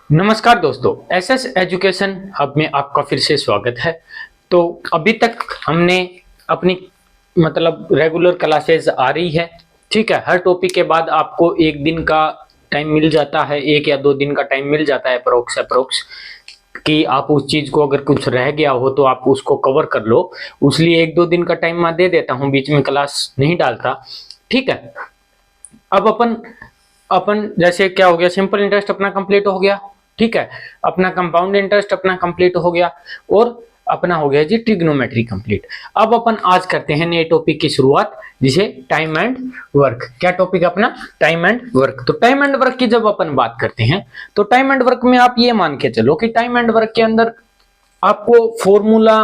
नमस्कार दोस्तों, SS education hub में आपका फिर से स्वागत है। तो अभी तक हमने अपनी रेगुलर क्लासेस आ रही है, ठीक है। हर टॉपिक के बाद आपको एक दिन का टाइम मिल जाता है, 1 या 2 दिन का टाइम मिल जाता है अप्रोक्स कि आप उस चीज को अगर कुछ रह गया हो तो आप उसको कवर कर लो। उसलिए 1-2 दिन का टाइम मैं दे देता हूँ, बीच में क्लास नहीं डालता, ठीक है। अब अपन अपन जैसे क्या हो गया, सिंपल इंटरेस्ट अपना कंप्लीट हो गया, ठीक है। अपना कंपाउंड इंटरेस्ट अपना कंप्लीट हो गया और अपना हो गया जी ट्रिग्नोमेट्री कंप्लीट। अब अपन आज करते हैं नए टॉपिक की शुरुआत, जिसे टाइम एंड वर्क। क्या टॉपिक अपना? Time and work. तो टाइम एंड वर्क की जब अपन बात करते हैं तो टाइम एंड वर्क में आप ये मान के चलो कि टाइम एंड वर्क के अंदर आपको फॉर्मूला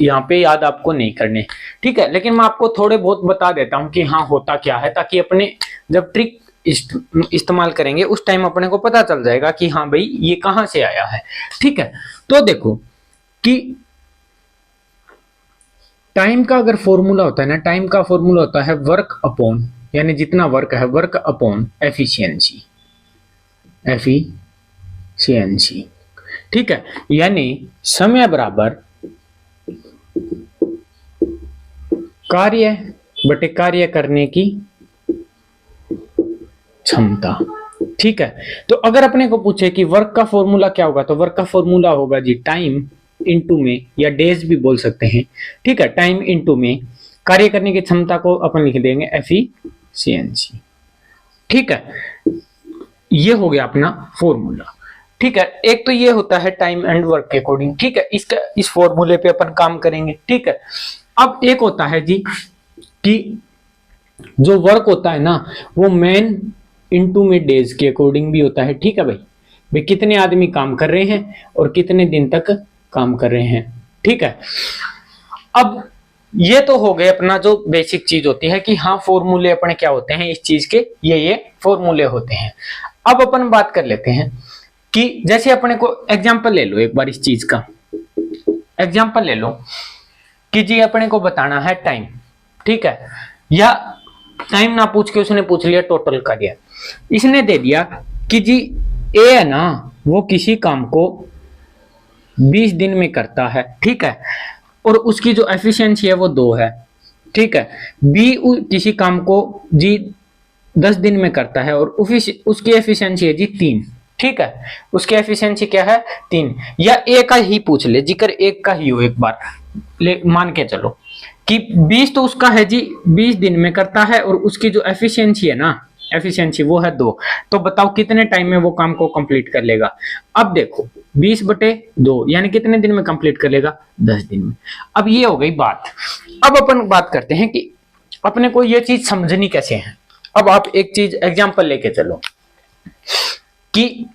यहाँ पे याद आपको नहीं करने, ठीक है। लेकिन मैं आपको थोड़े बहुत बता देता हूँ कि हाँ होता क्या है, ताकि अपने जब ट्रिक इस्तेमाल करेंगे उस टाइम अपने को पता चल जाएगा कि हाँ भाई ये कहां से आया है, ठीक है। तो देखो कि टाइम का अगर फॉर्मूला होता है ना, टाइम का फॉर्मूला होता है वर्क अपॉन, यानी जितना वर्क है वर्क अपॉन एफिशिएंसी, एफिशिएंसी, ठीक है। यानी समय बराबर कार्य बटे कार्य करने की क्षमता, ठीक है। तो अगर अपने को पूछे कि वर्क का फॉर्मूला क्या होगा, तो वर्क का फॉर्मूला होगा जी टाइम इनटू में, या डेज भी बोल सकते हैं, ठीक है। टाइम इनटू में कार्य करने की क्षमता को अपन लिख देंगे एफिशिएंसी, ठीक है। ये हो गया अपना फॉर्मूला, ठीक है। एक तो ये होता है टाइम एंड वर्क के अकॉर्डिंग, ठीक है। इसका इस फॉर्मूले पे अपन काम करेंगे, ठीक है। अब एक होता है जी कि जो वर्क होता है ना वो मैन इनटू में डेज के अकॉर्डिंग भी होता है, ठीक है भाई। भाई कितने आदमी काम कर रहे हैं और कितने दिन तक काम कर रहे हैं, ठीक है। अब ये तो हो गए अपना जो बेसिक चीज होती है कि हाँ फॉर्मूले अपने क्या होते हैं इस चीज के, ये फॉर्मूले होते हैं। अब अपन बात कर लेते हैं कि जैसे अपने को एग्जाम्पल ले लो एक बार, इस चीज का एग्जाम्पल ले लो कि जी अपने को बताना है टाइम, ठीक है। या टाइम ना पूछ के उसने पूछ लिया टोटल कार्य। इसने दे दिया कि जी ए है ना वो किसी काम को 20 दिन में करता है, ठीक है। और उसकी जो एफिशिएंसी है वो 2 है, ठीक है। बी किसी काम को जी 10 दिन में करता है और उसकी एफिशिएंसी है जी 3, ठीक है। उसकी एफिशिएंसी क्या है? 3। या ए का ही पूछ ले, जिक्र एक का ही हो एक बार ले, मान के चलो कि 20 तो उसका है जी 20 दिन में करता है और उसकी जो एफिशिएंसी है ना, एफिशिएंसी वो है 2। तो बताओ कितने टाइम में वो काम को कंप्लीट कर लेगा। अब देखो 20/2 यानी कितने दिन में कंप्लीट कर लेगा? 10 दिन में। अब ये हो गई बात। अब अपन बात करते हैं कि अपने को ये चीज समझनी कैसे है। अब आप एक चीज एग्जांपल लेके चलो कि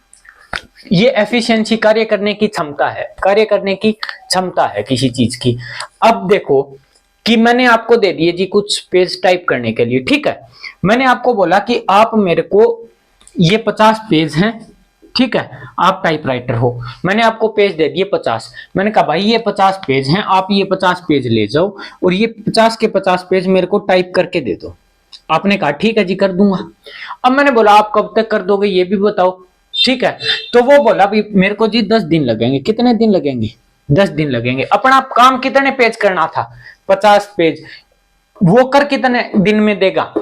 ये एफिशिएंसी कार्य करने की क्षमता है, कार्य करने की क्षमता है किसी चीज की। अब देखो कि मैंने आपको दे दिए जी कुछ पेज टाइप करने के लिए, ठीक है। मैंने आपको बोला कि आप मेरे को ये 50 पेज हैं, ठीक है। आप टाइपराइटर हो, मैंने आपको पेज दे दिए 50। मैंने कहा भाई ये 50 पेज हैं, आप ये 50 पेज ले जाओ और ये 50 के 50 पेज मेरे को टाइप करके दे दो। आपने कहा ठीक है जी कर दूंगा। अब मैंने बोला आप कब तक कर दोगे ये भी बताओ, ठीक है। तो वो बोला भी मेरे को जी 10 दिन लगेंगे। कितने दिन लगेंगे? 10 दिन लगेंगे। अपना काम कितने पेज करना था? 50 पेज। वो कर कितने दिन में देगा?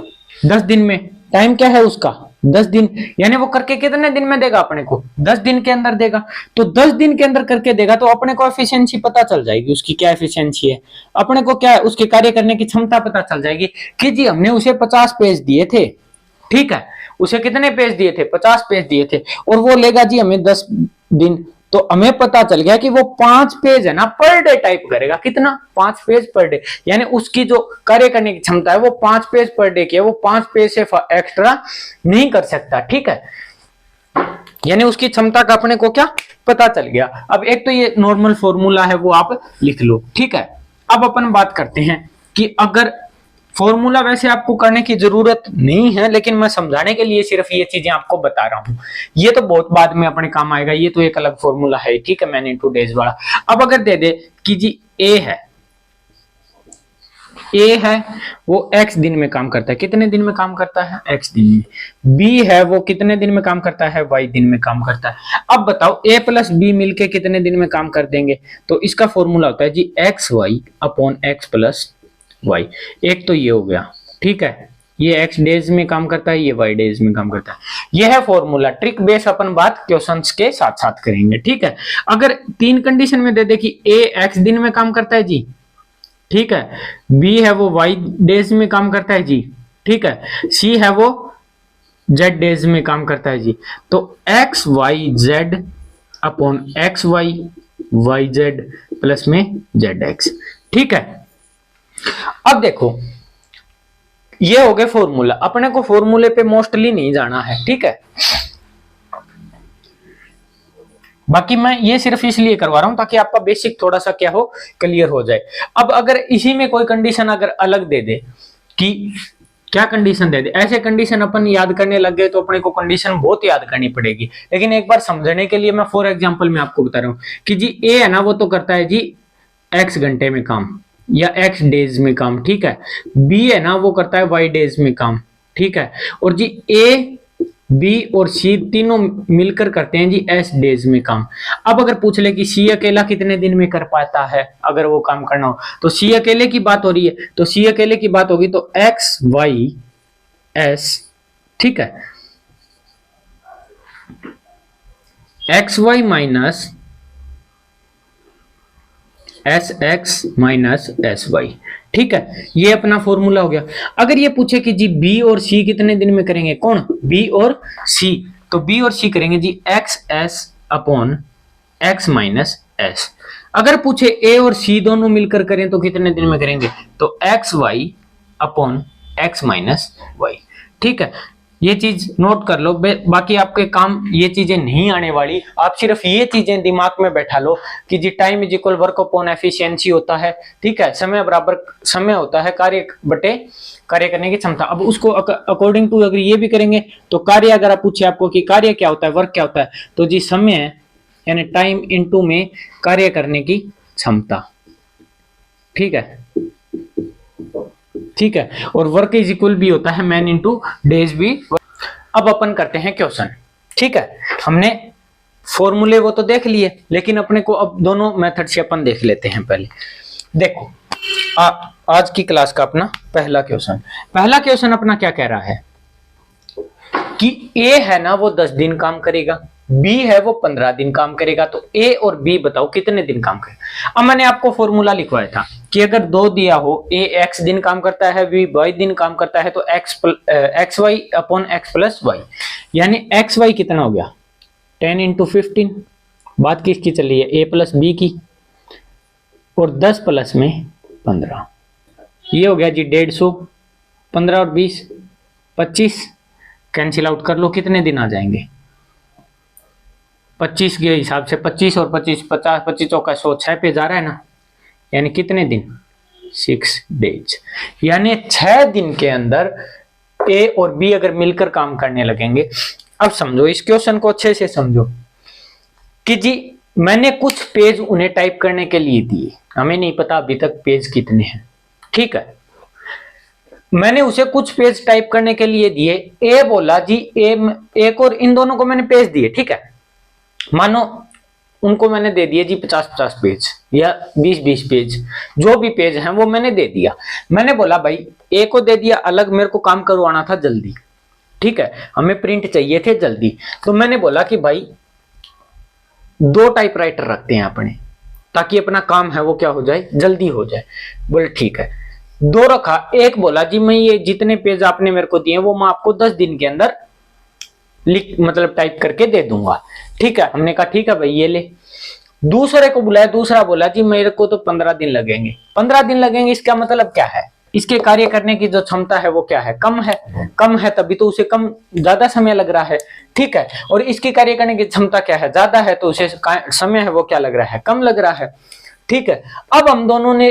10 दिन में। टाइम क्या है उसका? 10 दिन। यानी वो करके कितने दिन में देगा अपने को? 10 दिन के अंदर देगा। तो 10 दिन के अंदर करके देगा तो अपने को एफिशिएंसी पता चल जाएगी, उसकी क्या एफिशिएंसी है। अपने को क्या है, उसके कार्य करने की क्षमता पता चल जाएगी कि जी हमने उसे 50 पेज दिए थे, ठीक है। उसे कितने पेज दिए थे? 50 पेज दिए थे और वो लेगा जी हमें 10 दिन। तो हमें पता चल गया कि वो 5 पेज है ना पर डे टाइप करेगा। कितना? 5 पेज पर डे। यानी उसकी जो कार्य करने की क्षमता है वो 5 पेज पर डे की है, वो 5 पेज से एक्स्ट्रा नहीं कर सकता, ठीक है। यानी उसकी क्षमता का अपने को क्या पता चल गया। अब एक तो ये नॉर्मल फॉर्मूला है वो आप लिख लो, ठीक है। अब अपन बात करते हैं कि अगर फॉर्मूला वैसे आपको करने की जरूरत नहीं है, लेकिन मैं समझाने के लिए सिर्फ ये चीजें आपको बता रहा हूं। ये तो बहुत बाद में अपने काम आएगा, ये तो एक अलग फॉर्मूला है, ठीक है, मैन इनटू डेज वाला। अब अगर दे दे कि जी ए है, ए है वो x दिन में काम करता है, कितने दिन में काम करता है, x दिन में। b है वो कितने दिन में काम करता है, y दिन में काम करता है। अब बताओ a प्लस बी मिलके कितने दिन में काम कर देंगे, तो इसका फॉर्मूला होता है जी X Y upon x plus Y. एक तो ये हो गया, ठीक है, ये x डेज में काम करता है, ये y डेज में काम करता है। यह है फॉर्मूला, ट्रिक बेस अपन बात क्वेश्चंस के साथ साथ करेंगे, ठीक है। अगर तीन कंडीशन में दे दे कि a x दिन में काम करता है जी, ठीक है, b है वो y डेज में काम करता है जी, ठीक है, c है वो z डेज में काम करता है जी, तो x y z upon x y y z plus में z x, ठीक है। अब देखो ये हो गए फॉर्मूला, अपने को फॉर्मूले पे मोस्टली नहीं जाना है, ठीक है। बाकी मैं ये सिर्फ इसलिए करवा रहा हूं ताकि आपका बेसिक थोड़ा सा क्या हो, क्लियर हो जाए। अब अगर इसी में कोई कंडीशन अगर अलग दे दे, कि क्या कंडीशन दे दे, ऐसे कंडीशन अपन याद करने लग गए तो अपने को कंडीशन बहुत याद करनी पड़ेगी। लेकिन एक बार समझने के लिए मैं फॉर एग्जांपल में आपको बता रहा हूं कि जी ए है ना वो तो करता है जी x घंटे में काम या x डेज में काम, ठीक है। b है ना वो करता है y डेज में काम, ठीक है। और जी a b और c तीनों मिलकर करते हैं जी s डेज में काम। अब अगर पूछ ले कि c अकेला कितने दिन में कर पाता है, अगर वो काम करना हो, तो c अकेले की बात हो रही है, तो c अकेले की बात होगी तो x y s, ठीक है, x y minus s x minus s y, ठीक है। ये अपना फॉर्मूला हो गया। अगर ये पूछे कि जी बी और सी कितने दिन में करेंगे, कौन, बी और सी, तो बी और सी करेंगे जी X S upon x minus S. अगर पूछे ए और सी दोनों मिलकर करें तो कितने दिन में करेंगे, तो x Y upon x minus y, ठीक है। ये चीज नोट कर लो, बाकी आपके काम ये चीजें नहीं आने वाली, आप सिर्फ ये चीजें दिमाग में बैठा लो कि जी time is equal work upon efficiency होता है, ठीक है, समय बराबर समय होता है कार्य बटे कार्य करने की क्षमता। अब उसको अकॉर्डिंग टू अगर ये भी करेंगे तो कार्य, अगर आप पूछे आपको कि कार्य क्या होता है, वर्क क्या होता है, तो जी समय यानी टाइम इनटू में कार्य करने की क्षमता, ठीक है, ठीक है। और वर्क इज इक्वल भी होता है मैन इनटू डेज भी। अब अपन करते हैं क्वेश्चन, ठीक है। हमने फॉर्मूले वो तो देख लिए, लेकिन अपने को अब दोनों मेथड से अपन देख लेते हैं। पहले देखो आज की क्लास का अपना पहला क्वेश्चन अपना क्या कह रहा है कि ए है ना वो 10 दिन काम करेगा, बी है वो 15 दिन काम करेगा, तो ए और बी बताओ कितने दिन काम करेगा। अब मैंने आपको फॉर्मूला लिखवाया था कि अगर दो दिया हो, ए एक्स दिन काम करता है, बी वाई दिन काम करता है, तो x Y upon x plus y, यानी एक्स वाई कितना हो गया 10 इंटू 15। बात किसकी चल रही है, ए प्लस बी की, और 10 प्लस में 15, ये हो गया जी 150, 15 और 20 25, कैंसिल आउट कर लो, कितने दिन आ जाएंगे 25 के हिसाब से, 25 और 25 50, 25 चौका 100, 6 पे जा रहा है ना, यानी कितने दिन 6 डेज, यानी 6 दिन के अंदर ए और बी अगर मिलकर काम करने लगेंगे। अब समझो इस क्वेश्चन को अच्छे से समझो कि जी मैंने कुछ पेज उन्हें टाइप करने के लिए दिए, हमें नहीं पता अभी तक पेज कितने हैं, ठीक है। मैंने उसे कुछ पेज टाइप करने के लिए दिए, ए बोला जी एक और इन दोनों को मैंने पेज दिए, ठीक है, मानो उनको मैंने दे दिए जी 50-50 पेज या 20-20 पेज, जो भी पेज हैं वो मैंने दे दिया। मैंने बोला भाई ए को दे दिया अलग, मेरे को काम करवाना था जल्दी, ठीक है, हमें प्रिंट चाहिए थे जल्दी, तो मैंने बोला कि भाई 2 टाइपराइटर रखते हैं अपने, ताकि अपना काम है वो क्या हो जाए, जल्दी हो जाए। बोले ठीक है, 2 रखा। एक बोला जी मैं ये जितने पेज आपने मेरे को दिए वो मैं आपको 10 दिन के अंदर मतलब टाइप करके दे दूंगा, ठीक है। हमने कहा ठीक है भाई ये ले। दूसरे को बुलाया, दूसरा बोला जी मेरे को तो 15 दिन लगेंगे। 15 दिन लगेंगे इसका मतलब क्या है, इसके कार्य करने की जो क्षमता है वो क्या है, कम है, कम है तभी तो उसे कम ज्यादा समय लग रहा है, ठीक है। और इसकी कार्य करने की क्षमता क्या है, ज्यादा है, तो उसे समय है वो क्या लग रहा है, कम लग रहा है, ठीक है। अब हम दोनों ने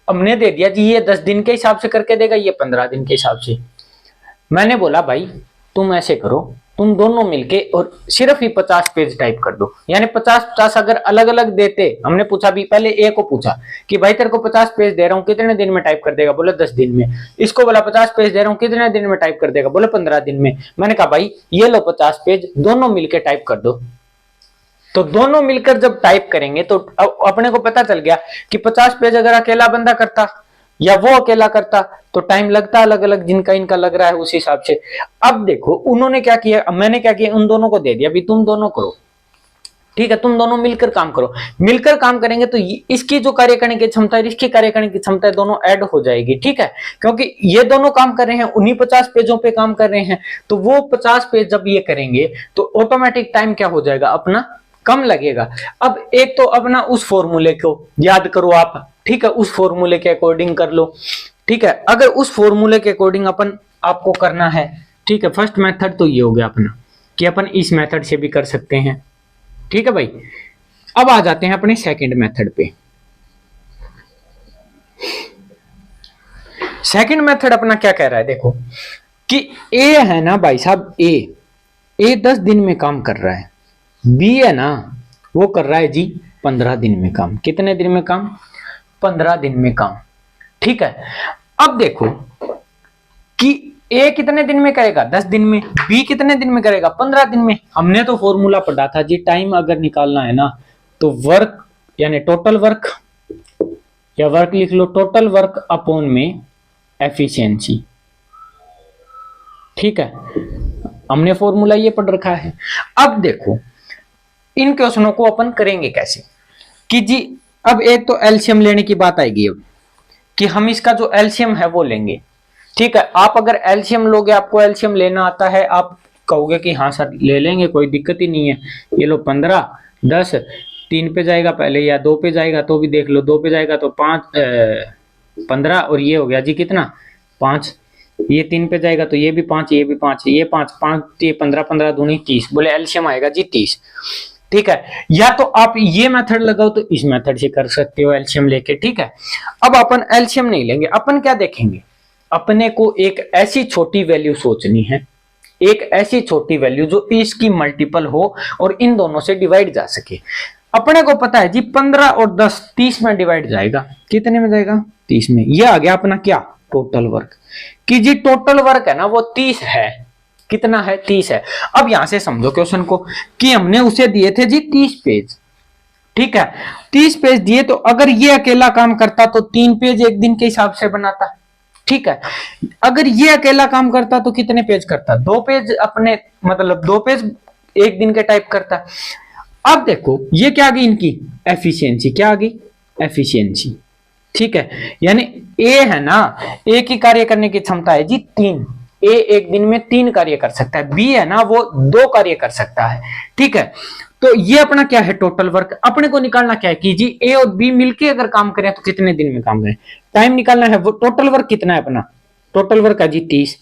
हमने दे दिया जी ये 10 दिन के हिसाब से करके देगा, ये 15 दिन के हिसाब से। मैंने बोला भाई तुम ऐसे करो, तुम दोनों मिलके और सिर्फ ही 50 पेज टाइप कर दो। यानी 50-50 अगर अलग अलग देते, हमने पूछा भी पहले ए को पूछा कि भाई तेरे को 50 पेज दे रहा हूँ कितने दिन में टाइप कर देगा, बोले 10 दिन में। इसको बोला 50 पेज दे रहा हूँ कितने दिन में टाइप कर देगा, बोले 15 दिन में। मैंने कहा भाई ये लो 50 पेज, दोनों मिलकर टाइप कर दो। तो दोनों मिलकर जब टाइप करेंगे तो अपने को पता चल गया कि 50 पेज अगर अकेला बंदा करता या वो अकेला करता तो टाइम लगता अलग अलग, जिनका इनका लग रहा है उस हिसाब से। अब देखो उन्होंने क्या किया, मैंने क्या किया, उन दोनों को दे दिया, अभी तुम दोनों करो, ठीक है, तुम दोनों मिलकर काम करो। मिलकर काम करेंगे तो इसकी जो कार्य करने की क्षमता है, इसकी कार्य करने की क्षमता है, दोनों ऐड हो जाएगी, ठीक है। क्योंकि ये दोनों काम कर रहे हैं, उन्हीं 50 पेजों पे काम कर रहे हैं, तो वो 50 पेज जब ये करेंगे तो ऑटोमेटिक टाइम क्या हो जाएगा अपना, कम लगेगा। अब एक तो अपना उस फॉर्मूले को याद करो आप, ठीक है, उस फॉर्मूले के अकॉर्डिंग कर लो, ठीक है। अगर उस फॉर्मूले के अकॉर्डिंग अपन आपको करना है, ठीक है, फर्स्ट मेथड तो ये हो गया अपना कि अपन इस मेथड से भी कर सकते हैं, ठीक है भाई। अब आ जाते हैं अपने सेकंड मेथड पे। सेकंड मेथड अपना क्या कह रहा है, देखो कि ए है ना भाई साहब, ए 10 दिन में काम कर रहा है, बी है ना वो कर रहा है जी 15 दिन में काम। कितने दिन में काम, 15 दिन में काम, ठीक है। अब देखो कि ए कितने दिन में करेगा, 10 दिन में, बी कितने दिन में करेगा, 15 दिन में। हमने तो फॉर्मूला पढ़ा था जी, टाइम अगर निकालना है ना तो वर्क यानी टोटल वर्क, या वर्क लिख लो टोटल वर्क अपॉन में एफिशिएंसी, ठीक है, हमने फॉर्मूला ये पढ़ रखा है। अब देखो इन क्वेश्चनों को अपन करेंगे कैसे कि जी, अब एक तो एलसीएम लेने की बात आएगी, अब कि हम इसका जो एलसीएम है वो लेंगे, ठीक है। आप अगर एलसीएम लोगे, आपको एलसीएम लेना आता है, आप कहोगे कि हाँ सर ले लेंगे, कोई दिक्कत ही नहीं है। ये लो 15, 10, 3 पे जाएगा पहले या 2 पे जाएगा तो भी देख लो, 2 पे जाएगा तो 15 और ये हो गया जी कितना 5, ये 3 पे जाएगा तो ये भी 5, ये भी 5, ये 5, 5 ये 15, 15 दूनी 30, बोले एलसीएम आएगा जी 30, ठीक है। या तो आप ये मेथड लगाओ तो इस मेथड से कर सकते हो एलसीएम लेके, ठीक है। अब अपन एलसीएम नहीं लेंगे, अपन क्या देखेंगे, अपने को एक ऐसी छोटी वैल्यू सोचनी है, एक ऐसी छोटी वैल्यू जो इसकी मल्टीपल हो और इन दोनों से डिवाइड जा सके। अपने को पता है जी 15 और 10 30 में डिवाइड जाएगा, कितने में जाएगा 30 में। यह आ गया अपना क्या, टोटल वर्क, कि जी टोटल वर्क है ना वो 30 है, कितना है 30 है। अब यहां से समझो क्वेश्चन को कि हमने उसे दिए थे जी 30 पेज, ठीक है, 30 पेज दिए, तो अगर ये अकेला काम करता तो 3 पेज एक दिन के हिसाब से बनाता, ठीक है। अगर ये अकेला काम करता तो कितने पेज करता, 2 पेज, अपने मतलब 2 पेज एक दिन के टाइप करता। अब देखो ये क्या आ गई इनकी एफिशिएंसी, क्या आ गई एफिशिएंसी, ठीक है। यानी ए है ना, ए की कार्य करने की क्षमता है जी 3, ए एक दिन में 3 कार्य कर सकता है, बी है ना वो 2 कार्य कर सकता है, ठीक है। तो ये अपना क्या है टोटल वर्क, अपने को निकालना क्या है कि जी ए और बी मिलके अगर काम करें तो कितने दिन में काम करें, टाइम निकालना है। वो टोटल वर्क कितना है अपना, टोटल वर्क है जी 30,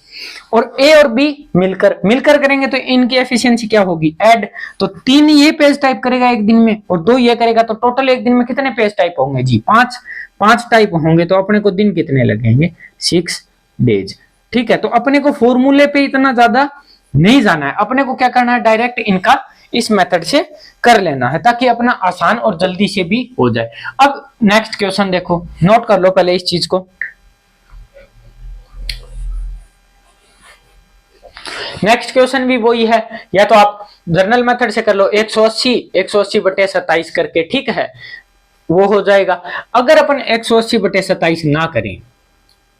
और ए और बी मिलकर करेंगे तो इनकी एफिशिएंसी क्या होगी, ऐड। तो 3 ये पेज टाइप करेगा एक दिन में और 2 ये करेगा, तो टोटल एक दिन में कितने पेज टाइप होंगे जी 5 टाइप होंगे। तो अपने को दिन कितने लगेंगे 6 डेज, ठीक है। तो अपने को फॉर्मूले पे इतना ज्यादा नहीं जाना है, अपने को क्या करना है डायरेक्ट इनका इस मेथड से कर लेना है ताकि अपना आसान और जल्दी से भी हो जाए। अब नेक्स्ट क्वेश्चन देखो, नोट कर लो पहले इस चीज को। नेक्स्ट क्वेश्चन भी वही है, या तो आप जर्नल मेथड से कर लो 180 बटे 27 करके, ठीक है, वो हो जाएगा। अगर अपन 180 बटे 27 ना करें,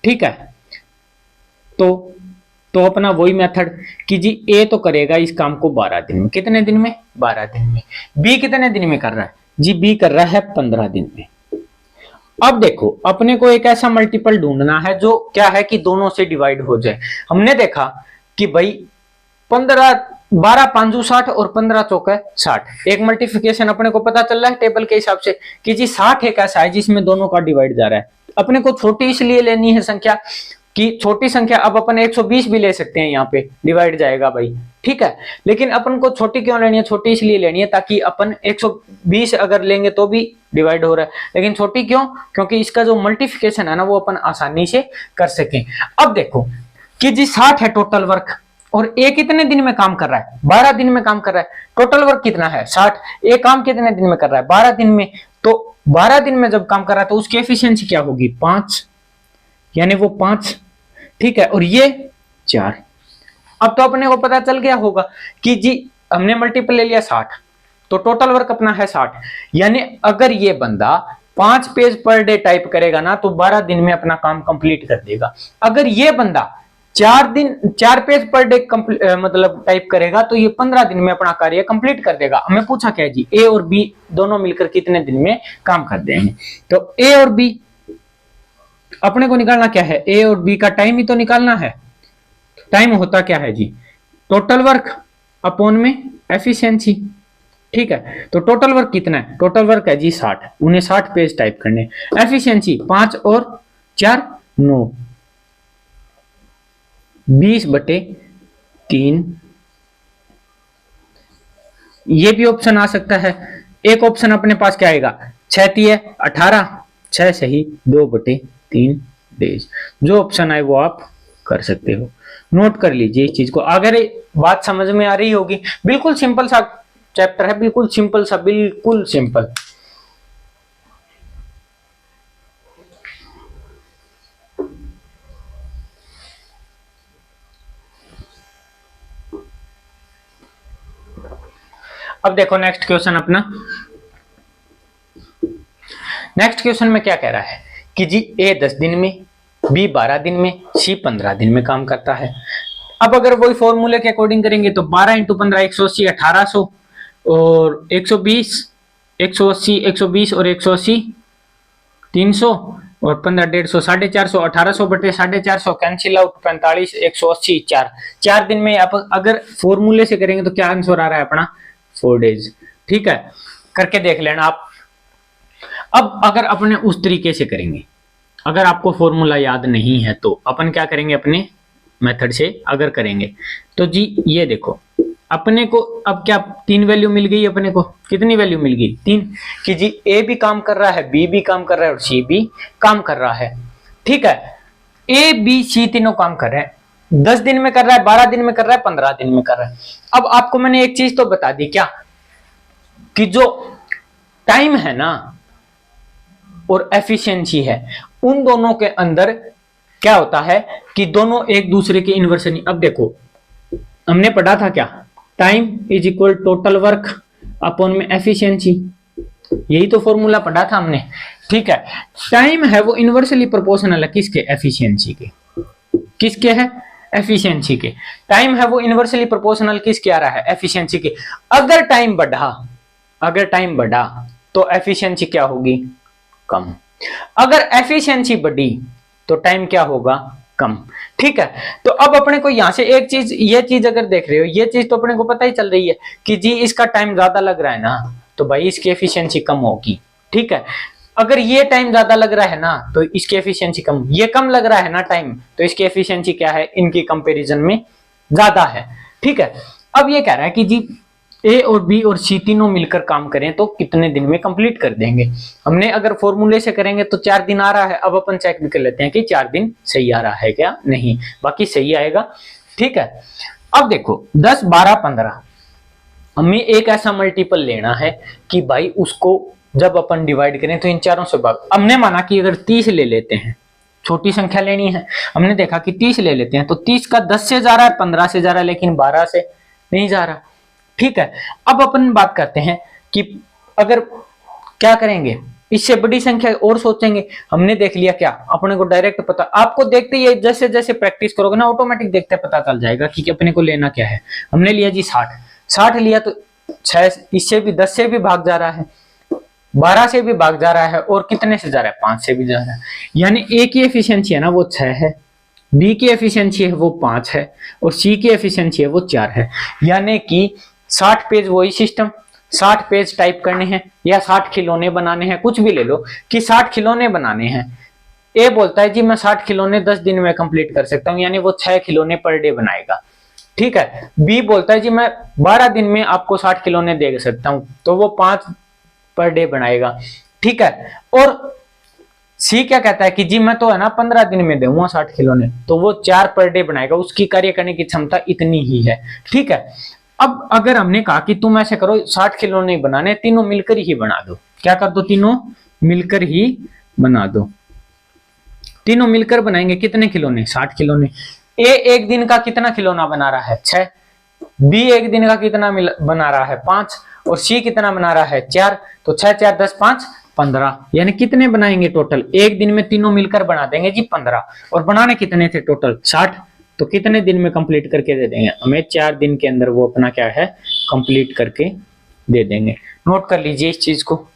ठीक है, तो अपना वही मेथड कि जी ए तो करेगा इस काम को 12 दिन में, कितने दिन में 12 दिन में। बी कितने दिन में कर रहा है जी, बी कर रहा है 15 दिन में। अब देखो अपने को एक ऐसा मल्टीपल ढूंढना है जो क्या है कि दोनों से डिवाइड हो जाए। हमने देखा कि भाई 12 5 60 और 15 चौका 60, एक मल्टीप्लिकेशन अपने को पता चल रहा है टेबल के हिसाब से कि जी 60 एक ऐसा है जिसमें दोनों का डिवाइड जा रहा है। अपने को छोटी इसलिए लेनी है संख्या कि छोटी संख्या, अब अपन 120 भी ले सकते हैं, यहाँ पे डिवाइड जाएगा भाई, ठीक है। लेकिन अपन को छोटी क्यों लेनी है, छोटी इसलिए लेनी है ताकि अपन 120 अगर लेंगे तो भी डिवाइड हो रहा है, लेकिन छोटी क्यों, क्योंकि इसका जो मल्टीप्लिकेशन है ना वो अपन आसानी से कर सकें। अब देखो कि जी 60 है टोटल वर्क, और ए कितने दिन में काम कर रहा है, 12 दिन में काम कर रहा है। टोटल वर्क कितना है 60, ए काम कितने दिन में कर रहा है 12 दिन में। तो 12 दिन में जब काम कर रहा है तो उसकी एफिशिएंसी क्या होगी 5, यानी वो 5, ठीक है, और ये 4। अब तो अपने को पता चल गया होगा कि जी हमने मल्टीपल ले लिया 60, तो टोटल वर्क अपना है 60, यानी अगर ये बंदा 5 पेज पर डे टाइप करेगा ना तो 12 दिन में अपना काम कंप्लीट कर देगा। अगर ये बंदा 4 पेज पर डे मतलब टाइप करेगा तो ये 15 दिन में अपना कार्य कंप्लीट कर देगा। हमें पूछा क्या है जी, ए और बी दोनों मिलकर कितने दिन में काम कर देंगे। तो ए और बी अपने को निकालना क्या है, ए और बी का टाइम ही तो निकालना है। टाइम होता क्या है जी, टोटल वर्क अपॉन में एफिशिएंसी, ठीक है। तो टोटल वर्क कितना है, टोटल वर्क है जी 60, उन्हें 60 पेज टाइप करने। एफिशिएंसी 5 और 4 9, 20/3। ये भी ऑप्शन आ सकता है। एक ऑप्शन अपने पास क्या आएगा 6 3 18, 6 सही 2/3 डेज। जो ऑप्शन आए वो आप कर सकते हो, नोट कर लीजिए इस चीज को। अगर बात समझ में आ रही होगी, बिल्कुल सिंपल सा चैप्टर है, बिल्कुल सिंपल सा, बिल्कुल सिंपल। अब देखो नेक्स्ट क्वेश्चन अपना। नेक्स्ट क्वेश्चन में क्या कह रहा है कि जी ए 10 दिन में, बी 12 दिन में, सी 15 दिन में काम करता है। अब अगर वही फॉर्मूले के अकॉर्डिंग करेंगे तो 12 × 15 180 1800 और 120 180 120 और 180 300 और 15 150 450 1800/450 कैंसिल आउट 45 180 4 दिन में। आप अगर फॉर्मूले से करेंगे तो क्या आंसर आ रहा है अपना 4 डेज, ठीक है, करके देख लेना आप। अब अगर अपने उस तरीके से करेंगे, अगर आपको फॉर्मूला याद नहीं है तो अपन क्या करेंगे, अपने मेथड से अगर करेंगे तो जी ये देखो अपने को अब क्या 3 वैल्यू मिल गई। अपने को कितनी वैल्यू मिल गई 3, कि जी ए भी काम कर रहा है, बी भी काम कर रहा है और सी भी काम कर रहा है, ठीक है। ए बी सी तीनों काम कर रहे हैं, 10 दिन में कर रहा है, 12 दिन में कर रहा है, 15 दिन में कर रहा है। अब आपको मैंने एक चीज तो बता दी क्या, कि जो टाइम है ना और एफिशिएंसी है, उन दोनों के अंदर क्या होता है कि दोनों एक दूसरे के इन्वर्स नहीं। अब देखो हमने पढ़ा था क्या, time is equal total work upon में एफिशिएंसी, यही तो फॉर्मूला पढ़ा था हमने, ठीक है। टाइम है वो इन्वर्सली प्रोपोर्शनल है किसके, एफिशिएंसी के। किसके है, एफिशिएंसी के। टाइम है वो इन्वर्सली प्रोपोर्शनल किसके आ रहा है, एफिशिएंसी के। अगर टाइम बढ़ा तो एफिशिएंसी क्या होगी, कम। अगर एफिशिएंसी बढ़ी तो टाइम क्या होगा, कम, ठीक है। तो अब अपने को यहां से एक चीज, ये चीज अगर देख रहे हो, ये चीज तो अपने को पता ही चल रही है कि जी इसका टाइम ज्यादा लग रहा है ना, तो भाई इसकी एफिशिएंसी कम होगी, ठीक है। अगर ये टाइम ज्यादा लग रहा है ना तो इसकी एफिशिएंसी कम, ये कम लग रहा है ना टाइम, तो इसकी एफिशिएंसी क्या है, इनकी कंपैरिजन में ज्यादा है, ठीक है। अब ये कह रहा है कि जी ए और बी और सी तीनों मिलकर काम करें तो कितने दिन में कंप्लीट कर देंगे। हमने अगर फॉर्मूले से करेंगे तो 4 दिन आ रहा है। अब अपन चेक भी कर लेते हैं कि 4 दिन सही आ रहा है क्या, नहीं, बाकी सही आएगा, ठीक है। अब देखो 10 12 15, हमें एक ऐसा मल्टीपल लेना है कि भाई उसको जब अपन डिवाइड करें तो इन चारों से भाग। हमने माना कि अगर 30 ले लेते हैं, छोटी संख्या लेनी है, हमने देखा कि 30 ले लेते हैं तो 30 का 10 से जा रहा है, 15 से जा रहा है, लेकिन 12 से नहीं जा रहा, ठीक है। अब अपन बात करते हैं कि अगर क्या करेंगे, इससे बड़ी संख्या और सोचेंगे। हमने देख लिया क्या, अपने को डायरेक्ट पता, आपको देखते ही जैसे जैसे प्रैक्टिस करोगे ना ऑटोमेटिक देखते पता चल जाएगा कि अपने को लेना क्या है। हमने लिया जी 60 लिया तो 6 इससे भी 10 से भी भाग जा रहा है, 12 से भी भाग जा रहा है, और कितने से जा रहा है, 5 से भी जा रहा है। यानी ए की एफिशिएंसी है ना वो 6 है, बी की एफिशिएंसी है वो 5 है, और सी की एफिशिएंसी है वो 4 है। यानी कि 60 पेज वही सिस्टम, 60 पेज टाइप करने हैं या 60 खिलौने बनाने हैं, कुछ भी ले लो कि 60 खिलौने बनाने हैं। ए बोलता है जी मैं 60 खिलौने 10 दिन में कंप्लीट कर सकता हूं, यानी वो 6 खिलौने पर डे बनाएगा, ठीक है। बी बोलता है जी मैं 12 दिन में आपको 60 खिलौने दे सकता हूं, तो वो 5 पर डे बनाएगा, ठीक है। और सी क्या कहता है कि जी मैं तो है ना 15 दिन में दूंगा 60 किलो ने, तो वो 4 पर डे बनाएगा, उसकी कार्य करने की क्षमता इतनी ही है। ठीक है, अब अगर हमने कहा कि तुम ऐसे करो 60 किलो नहीं बनाने, तीनों मिलकर ही बना दो, क्या कर दो, तीनों मिलकर ही बना दो। तीनों मिलकर बनाएंगे कितने किलो ने, 60 किलो ने। ए एक दिन का कितना खिलौना बना रहा है, 6। बी एक दिन का कितना बना रहा है, 5। और सी कितना बना रहा है, 4। तो 6 4 10 5 15, यानी कितने बनाएंगे टोटल, एक दिन में तीनों मिलकर बना देंगे जी 15। और बनाने कितने थे टोटल, 60। तो कितने दिन में कंप्लीट करके दे देंगे हमें, 4 दिन के अंदर वो अपना क्या है कंप्लीट करके दे देंगे। नोट कर लीजिए इस चीज को।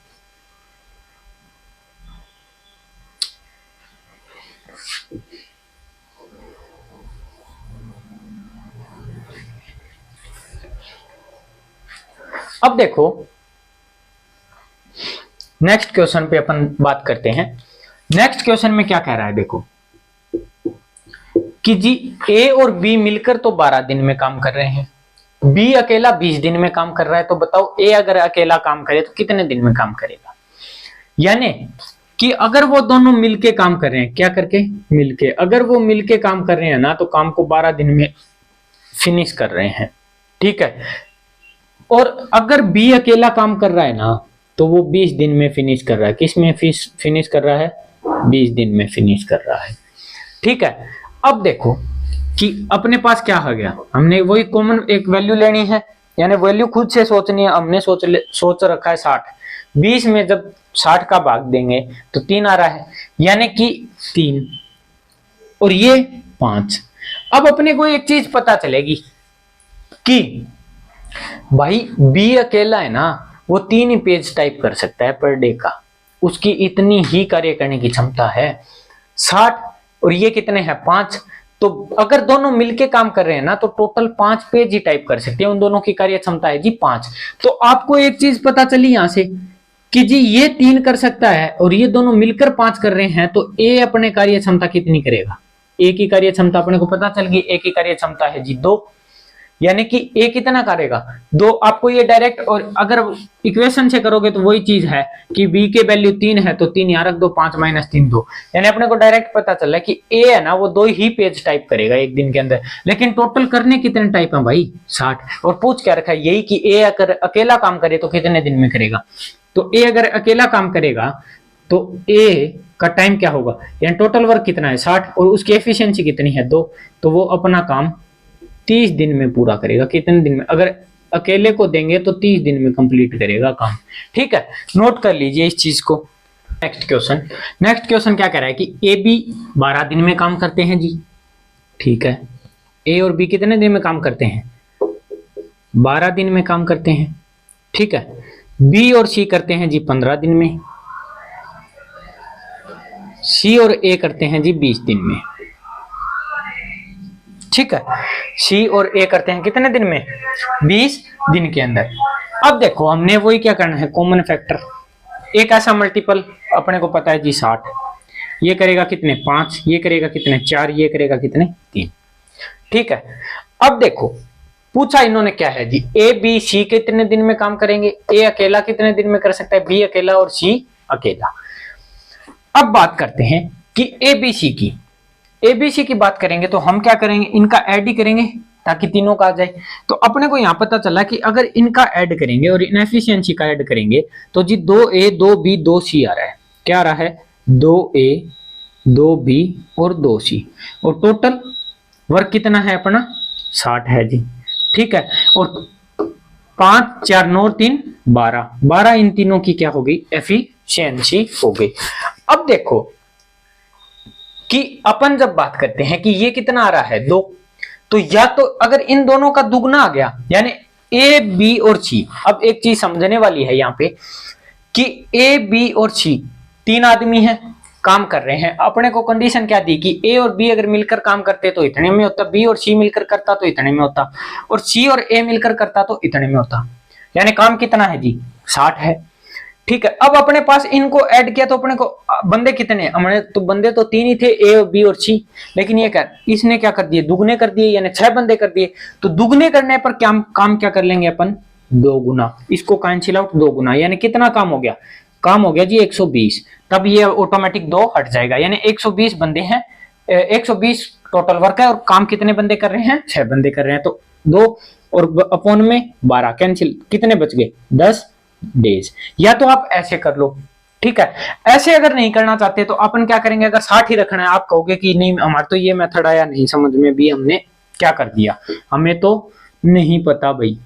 अब देखो नेक्स्ट क्वेश्चन पे अपन बात करते हैं। नेक्स्ट क्वेश्चन में क्या कह रहा है, देखो कि जी ए और बी मिलकर तो 12 दिन में काम कर रहे हैं, बी अकेला 20 दिन में काम कर रहा है। तो बताओ ए अगर अकेला काम करे तो कितने दिन में काम करेगा। यानी कि अगर वो दोनों मिलके काम कर रहे हैं, क्या करके, मिलके, अगर वो मिलके काम कर रहे हैं ना, तो काम को 12 दिन में फिनिश कर रहे हैं। ठीक है, और अगर बी अकेला काम कर रहा है ना, तो वो 20 दिन में फिनिश कर रहा है। किस में फिनिश कर रहा है, 20 दिन में फिनिश कर रहा है। ठीक है, अब देखो कि अपने पास क्या हो गया, हमने वही कॉमन एक वैल्यू लेनी है, यानी वैल्यू खुद से सोचनी है। हमने सोच रखा है 60, 20 में जब 60 का भाग देंगे तो 3 आ रहा है, यानी कि 3 और ये 5। अब अपने को एक चीज पता चलेगी कि भाई बी अकेला है ना, वो 3 ही पेज टाइप कर सकता है पर डे का, उसकी इतनी ही कार्य करने की क्षमता है। 60 और ये कितने हैं, 5। तो अगर दोनों मिलके काम कर रहे हैं ना, तो टोटल 5 पेज ही टाइप कर सकते हैं, उन दोनों की कार्य क्षमता है जी 5। तो आपको एक चीज पता चली यहां से कि जी ये 3 कर सकता है और ये दोनों मिलकर 5 कर रहे हैं, तो ए अपने कार्य क्षमता कितनी करेगा, ए की कार्य क्षमता अपने को पता चल गई, ए की कार्य क्षमता है जी 2, यानी कि ए कितना करेगा 2। आपको ये डायरेक्ट, और अगर इक्वेशन से करोगे तो वही चीज है कि बी के वैल्यू 3 है, तो 3 यहाँ रख दो, 5 - 3 2, यानी अपने को डायरेक्ट पता चला कि ए है ना, वो 2 ही पेज टाइप करेगा एक दिन के अंदर। लेकिन टोटल करने कितने टाइप है भाई, 60। और पूछ क्या रखा है, यही कि ए अगर अकेला काम करे तो कितने दिन में करेगा। तो ए अगर अकेला काम करेगा तो ए का टाइम क्या होगा, यानी टोटल वर्क कितना है 60, और उसकी एफिशिएंसी कितनी है 2, तो वो अपना काम 30 दिन में पूरा करेगा। कितने दिन में, अगर अकेले को देंगे तो 30 दिन में कंप्लीट करेगा काम। ठीक है, नोट कर लीजिए इस चीज को। नेक्स्ट क्वेश्चन क्या कह रहा है कि ए बी 12 दिन में काम करते हैं जी। ठीक है, ए और बी कितने दिन में काम करते हैं, 12 दिन में काम करते हैं। ठीक है, बी और सी करते हैं जी 15 दिन में, सी और ए करते हैं जी 20 दिन में। ठीक है, सी और ए करते हैं कितने दिन में, 20 दिन के अंदर। अब देखो हमने वही क्या करना है, कॉमन फैक्टर, एक ऐसा मल्टीपल अपने को पता है जी 60, ये करेगा कितने 5, ये करेगा कितने 4, ये करेगा कितने 3। ठीक है, अब देखो पूछा इन्होंने क्या है जी, ए बी सी कितने दिन में काम करेंगे, ए अकेला कितने दिन में कर सकता है, बी अकेला और सी अकेला। अब बात करते हैं कि एबीसी की, एबीसी की बात करेंगे तो हम क्या करेंगे, इनका ऐड ही करेंगे ताकि तीनों का आ जाए। तो अपने को यहां पता चला कि अगर इनका ऐड करेंगे और इनएफिशिएंसी का ऐड करेंगे तो जी 2A 2B 2C आ रहा है। क्या आ रहा है, 2A 2B और 2C, और टोटल वर्क कितना है अपना 60 है जी। ठीक है, और 5 4 9 3 12, 12 इन तीनों की क्या हो गई, एफिशिएंसी हो गई। अब देखो कि अपन जब बात करते हैं कि ये कितना आ रहा है 2, तो या तो अगर इन दोनों का दुगना आ गया, यानी ए बी और सी। अब एक चीज समझने वाली है यहाँ पे कि ए बी और सी 3 आदमी हैं, काम कर रहे हैं। अपने को कंडीशन क्या दी कि ए और बी अगर मिलकर काम करते तो इतने में होता, बी और सी मिलकर करता तो इतने में होता, और सी और ए मिलकर करता तो इतने में होता, यानी काम कितना है जी 60 है। ठीक है, अब अपने पास इनको ऐड किया तो अपने को बंदे कितने, हमने तो बंदे तो 3 ही थे, ए और बी और सी, लेकिन ये क्या इसने क्या कर दिए, दुगने कर दिए, यानी 6 बंदे कर दिए। तो दुगने करने पर क्या काम क्या कर लेंगे अपन, 2 गुना, इसको कैंसिल आउट 2 गुना, यानी कितना काम हो गया, काम हो गया जी 120, तब ये ऑटोमेटिक 2 हट जाएगा, यानी 120 बंदे हैं, 120 टोटल वर्क है और काम कितने बंदे कर रहे हैं, 6 बंदे कर रहे हैं, तो 2 और अपॉन में 12 कैंसिल, कितने बच गए 10 डेज। या तो आप ऐसे कर लो, ठीक है। ऐसे अगर नहीं करना चाहते तो अपन क्या करेंगे, अगर 60 ही रखना है, आप कहोगे कि नहीं हमारा तो ये मेथड आया नहीं समझ में, भी हमने क्या कर दिया, हमें तो नहीं पता भाई,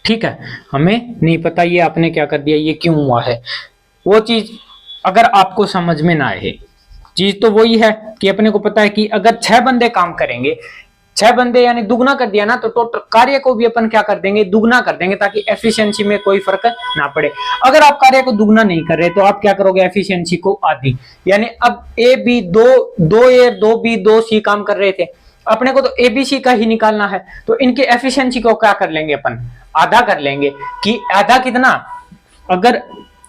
ठीक है, हमें नहीं पता ये आपने क्या कर दिया, ये क्यों हुआ है, वो चीज अगर आपको समझ में ना आए, चीज तो वही है कि अपने को पता है कि अगर 6 बंदे काम करेंगे, 6 बंदे यानी दुगना कर दिया ना, तो टोटल कार्य को भी अपन क्या कर देंगे, दुगना कर देंगे, ताकि एफिशिएंसी में कोई फर्क ना पड़े। अगर आप कार्य को दुगना नहीं कर रहे तो आप क्या करोगे, एफिशिएंसी को आधी, यानी अब ए बी दो ए 2 बी 2 सी काम कर रहे थे, अपने को तो एबीसी का ही निकालना है, तो इनके एफिशिएंसी को क्या कर लेंगे अपन, आधा कर लेंगे, कि आधा कितना, अगर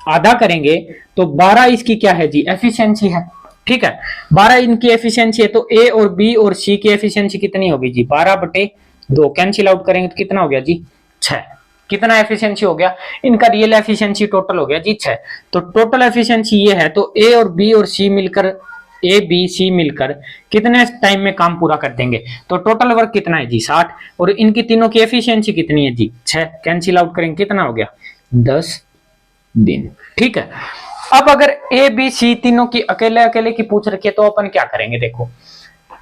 आधा करेंगे तो 12 इसकी क्या है जी, एफिशिएंसी है, ठीक है, 12 इनकी एफिशिएंसी है, तो ए और बी और सी की एफिशिएंसी कितनी होगी जी, 12/2, कैंसिल आउट करेंगे तो कितना हो गया जी 6, कितना एफिशिएंसी हो गया, इनका रियल एफिशिएंसी टोटल हो गया जी 6, तो टोटल एफिशिएंसी ये है, तो ए और बी और सी मिलकर, ए बी सी मिलकर कितने टाइम में काम पूरा कर देंगे, तो टोटल वर्क कितना है जी 60, और इनकी तीनों की एफिशिएंसी कितनी है जी 6, कैंसिल आउट करेंगे कितना हो गया 10 दिन, ठीक है। अब अगर ए बी सी तीनों की अकेले अकेले की पूछ रखी है तो अपन क्या करेंगे, देखो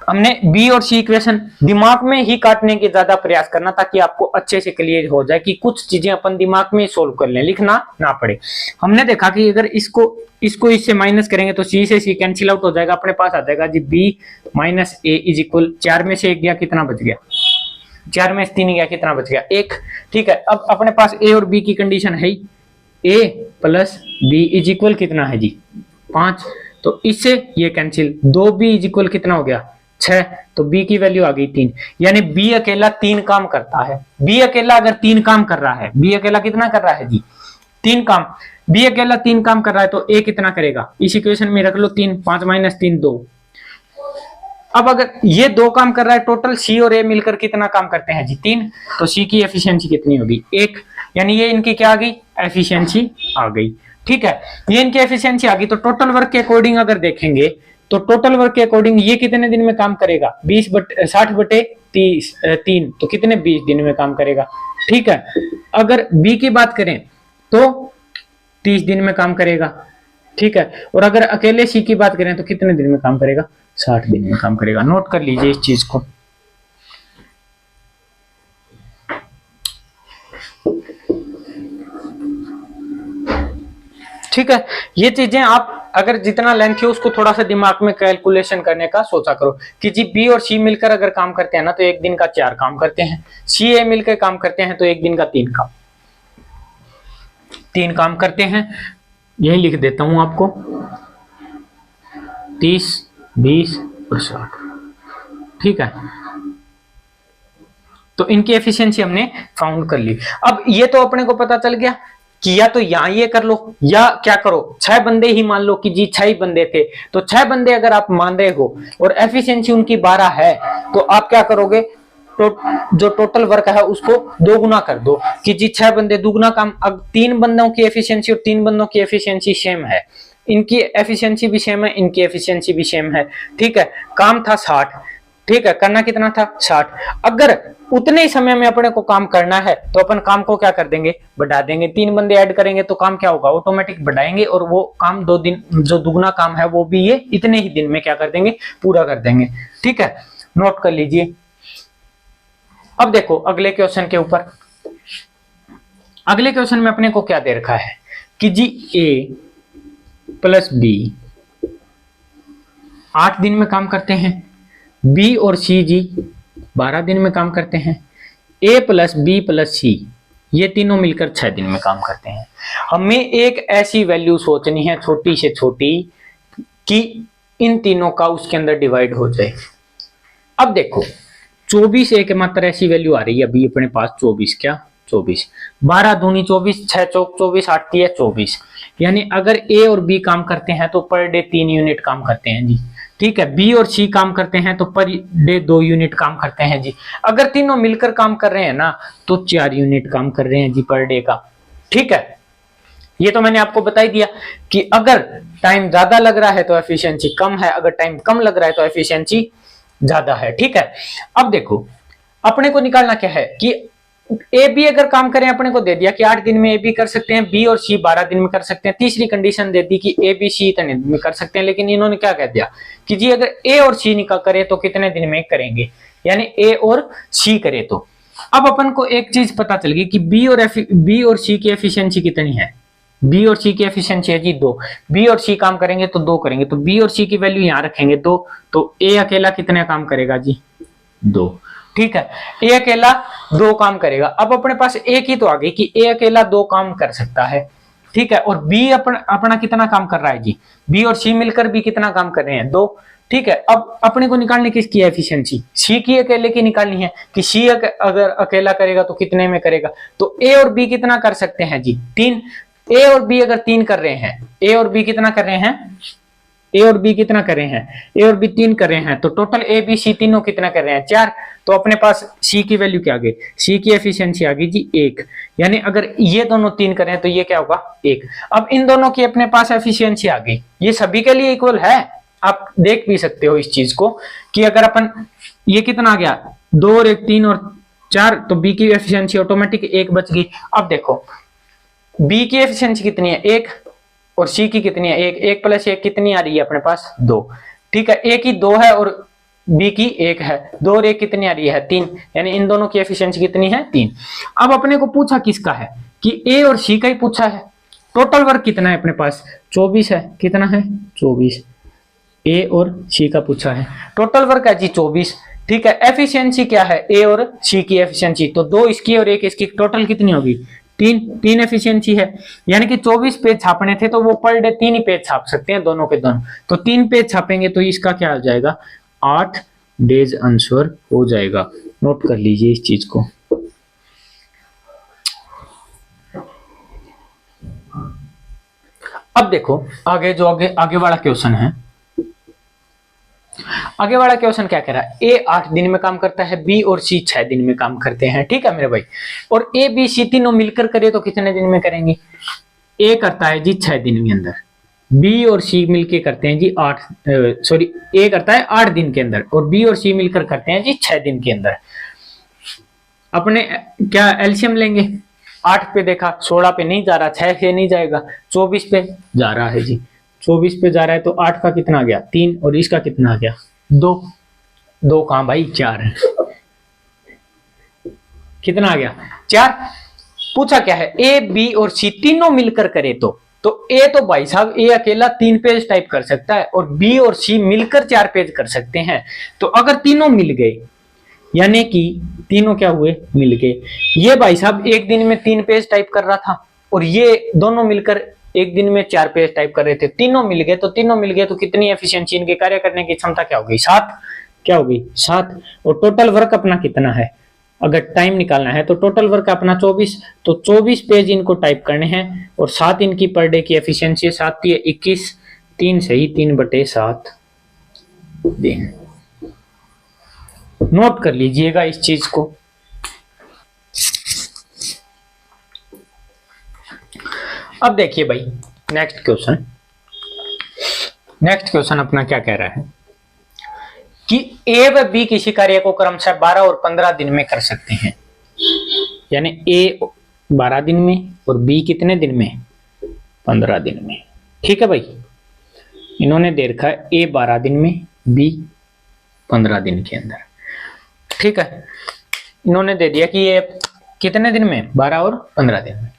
हमने बी और सी इक्वेशन दिमाग में ही काटने की ज्यादा प्रयास करना, ताकि आपको अच्छे से क्लियर हो जाए कि कुछ चीजें अपन दिमाग में सोल्व कर लें, लिखना ना पड़े। हमने देखा कि अगर इसको इससे माइनस करेंगे तो सी से सी कैंसिल आउट हो जाएगा, अपने पास आ जाएगा जी B minus A is equal, 4 में से 1 गया कितना बच गया, 4 में से 3 गया कितना बच गया 1, ठीक है। अब अपने पास ए और बी की कंडीशन है, ए प्लस बी इज इक्वल कितना है जी 5, तो इससे ये कैंसिल, 2b इज इक्वल कितना हो गया 6, तो b की वैल्यू आ गई 3, यानी b अकेला 3 काम करता है, b अकेला अगर 3 काम कर रहा है, b अकेला कितना कर रहा है जी 3 काम, b अकेला 3 काम कर रहा है, तो a कितना करेगा, इस इक्वेशन में रख लो 3, 5 माइनस 3 2। अब अगर ये 2 काम कर रहा है, टोटल c और a मिलकर कितना काम करते हैं जी 3, तो c की एफिशिएंसी कितनी होगी 1, यानी ये इनकी क्या आ गई, एफिशिएंसी आ गई, ठीक है, ये इनकी एफिशिएंसी आ गई। तो टोटल वर्क के अकॉर्डिंग अगर देखेंगे तो टोटल वर्क के अकॉर्डिंग ये कितने दिन में काम करेगा, 60/3, तो कितने 20 दिन में काम करेगा, ठीक है। अगर बी की बात करें तो 30 दिन में काम करेगा, ठीक है, और अगर अकेले सी की बात करें तो कितने दिन में काम करेगा, 60 दिन में काम करेगा। नोट कर लीजिए इस चीज को। ठीक है, ये चीजें आप अगर जितना लेंथ है उसको थोड़ा सा दिमाग में कैलकुलेशन करने का सोचा करो कि जी बी और सी मिलकर अगर काम करते हैं ना तो एक दिन का 4 काम करते हैं, सी ए मिलकर काम करते हैं तो एक दिन का 3 काम करते हैं। यही लिख देता हूं आपको 30, 20 और 60, ठीक है। तो इनकी एफिशिएंसी हमने फाउंड कर ली। अब ये तो अपने को पता चल गया कि या तो यहां ये कर लो या क्या करो, 6 बंदे ही मान लो कि जी 6 ही बंदे थे, तो 6 बंदे अगर आप मान रहे हो और एफिशिएंसी उनकी 12 है तो आप क्या करोगे, तो जो टोटल वर्क है उसको 2 गुना कर दो कि जी 6 बंदे दुगना काम। अब 3 बंदों की एफिशिएंसी और 3 बंदों की एफिशिएंसी सेम है, इनकी एफिशिएंसी भी सेम है, इनकी एफिशिएंसी भी सेम है, ठीक है। काम था 60, ठीक है, करना कितना था 60। अगर उतने ही समय में अपने को काम करना है तो अपन काम को क्या कर देंगे, बढ़ा देंगे, 3 बंदे ऐड करेंगे तो काम क्या होगा, ऑटोमेटिक बढ़ाएंगे और वो काम 2 दिन जो दुगना काम है वो भी ये इतने ही दिन में क्या कर देंगे, पूरा कर देंगे, ठीक है। नोट कर लीजिए। अब देखो अगले क्वेश्चन के ऊपर, अगले क्वेश्चन में अपने को क्या दे रखा है कि जी ए प्लस बी 8 दिन में काम करते हैं, बी और सी जी 12 दिन में काम करते हैं, ए प्लस बी प्लस सी ये तीनों मिलकर 6 दिन में काम करते हैं। हमें एक ऐसी वैल्यू सोचनी है छोटी से छोटी कि इन तीनों का उसके अंदर डिवाइड हो जाए। अब देखो 24 एक मात्र ऐसी वैल्यू आ रही है अभी अपने पास, 24 क्या 24, 12 दूनी 24, 6 चौक 24, 8 तिया 24, यानी अगर ए और बी काम करते हैं तो पर डे 3 यूनिट काम करते हैं जी, ठीक है। बी और सी काम करते हैं तो पर डे 2 यूनिट काम करते हैं जी। अगर तीनों मिलकर काम कर रहे हैं ना तो 4 यूनिट काम कर रहे हैं जी पर डे का, ठीक है। ये तो मैंने आपको बता ही दिया कि अगर टाइम ज्यादा लग रहा है तो एफिशिएंसी कम है, अगर टाइम कम लग रहा है तो एफिशिएंसी ज्यादा है। ठीक है, अब देखो अपने को निकालना क्या है कि ए बी अगर काम करें, अपने को दे दिया कि 8 दिन में ए बी कर सकते हैं, बी और सी 12 दिन में कर सकते हैं। तीसरी कंडीशन दे दी कि ए बी सी इतने दिन में कर सकते हैं, लेकिन इन्होंने क्या कह दिया कि जी अगर ए और सी निकाल करे तो कितने दिन में करेंगे, यानी ए और सी करे तो। अब अपन को एक चीज पता चल गई कि बी और सी की एफिशिएंसी कितनी है। बी और सी की एफिशिएंसी है जी 2। बी और सी काम करेंगे तो 2 करेंगे, तो बी और सी की वैल्यू यहां रखेंगे 2, तो ए अकेला कितने काम करेगा जी 2। ठीक है, ए अकेला 2 काम करेगा। अब अपने पास एक ही तो आ गई कि ए अकेला 2 काम कर सकता है। ठीक है, और बी अपना कितना काम कर रहा है जी, बी और सी मिलकर भी कितना काम कर रहे हैं 2। ठीक है, अब अपने को निकालनी किसकी एफिशिएंसी, सी की अकेले की निकालनी है कि सी अगर अकेला करेगा तो कितने में करेगा। तो ए और बी कितना कर सकते हैं जी 3। ए और बी अगर 3 कर रहे हैं, ए और बी कितना कर रहे हैं, ए और बी कितना कर रहे हैं, ए और बी 3 कर रहे हैं, तो टोटल ए बी सी तीनों कितना कर रहे हैं 4। तो अपने पास सी की वैल्यू क्या आ गई, सी की एफिशिएंसी आ गई जी 1, यानी अगर ये दोनों 3 करें तो ये क्या होगा 1। अब इन दोनों की अपने पास एफिशिएंसी आ गई, ये सभी के लिए इक्वल है। आप देख भी सकते हो इस चीज को कि अगर अपन ये कितना आ गया 2 और 1 3 और 4, तो बी की एफिशिएंसी ऑटोमेटिक 1 बच गई। अब देखो बी की एफिशिएंसी कितनी है 1 और सी की कितनी है 1, 1 + 1 कितनी आ रही है अपने पास 2। ठीक है, ए की 2 है और बी की 1 है, 2 और 1 कितनी आ रही है 3, यानी इन दोनों की एफिशिएंसी कितनी है 3। अब अपने को पूछा किसका है कि ए और सी का ही पूछा है। टोटल वर्क कितना है अपने पास 24 है, कितना है 24, ए और सी का पूछा है, टोटल वर्क है जी 24। ठीक है, एफिशिएंसी क्या है ए और सी की एफिशिएंसी, तो 2 इसकी और 1 इसकी, टोटल कितनी होगी 3 एफिशिएंसी है। यानी कि 24 पेज छापने थे तो वो पर डे 3 ही पेज छाप सकते हैं दोनों के दोनों, तो 3 पेज छापेंगे तो इसका क्या हो जाएगा 8 डेज आंसर हो जाएगा। नोट कर लीजिए इस चीज को। अब देखो आगे जो आगे वाला क्वेश्चन है, आगे वाला क्वेश्चन क्या कह रहा है, ए 8 दिन में काम करता है, बी और सी 6 दिन में काम करते हैं। ठीक है मेरे भाई, और ए बी सी तीनों मिलकर करे तो कितने दिन में करेंगे, ए करता है जी 6 दिन के अंदर, बी और सी मिलकर करते हैं जी ए करता है 8 दिन के अंदर और बी और सी मिलकर करते हैं जी 6 दिन के अंदर। अपने क्या एलसीएम लेंगे, 8 पे देखा 16 पे नहीं जा रहा, 6 पे नहीं जाएगा, 24 पे जा रहा है जी, 24 पे जा रहा है तो 8 का कितना आ गया 3 और इसका कितना आ गया 2, 2 कहां भाई 4 है, कितना आ गया 4। पूछा क्या है ए बी और सी तीनों मिलकर करे तो ए तो भाई साहब ए अकेला 3 पेज टाइप कर सकता है और बी और सी मिलकर 4 पेज कर सकते हैं। तो अगर तीनों मिल गए यानी कि तीनों क्या हुए मिल गए, ये भाई साहब एक दिन में 3 पेज टाइप कर रहा था और ये दोनों मिलकर एक दिन में 4 पेज टाइप कर रहे थे, तीनों मिल गए तो कितनी एफिशिएंसी, इनके कार्य करने की क्षमता क्या हो गई 7, क्या हो गई 7। और टोटल वर्क अपना कितना है, अगर टाइम निकालना है तो टोटल वर्क अपना 24, तो 24 पेज इनको टाइप करने हैं और 7 इनकी पर डे की एफिशिएंसी है, 7 × 21, 3 सही 3/7 दिन। नोट कर लीजिएगा इस चीज को। अब देखिए भाई नेक्स्ट क्वेश्चन अपना क्या कह रहा है कि ए व बी किसी कार्य को क्रमशः 12 और 15 दिन में कर सकते हैं, यानी ए 12 दिन में और बी कितने दिन में 15 दिन में। ठीक है भाई, इन्होंने दे रखा है ए 12 दिन में बी 15 दिन के अंदर। ठीक है, इन्होंने दे दिया कि ये कितने दिन में 12 और 15 दिन में।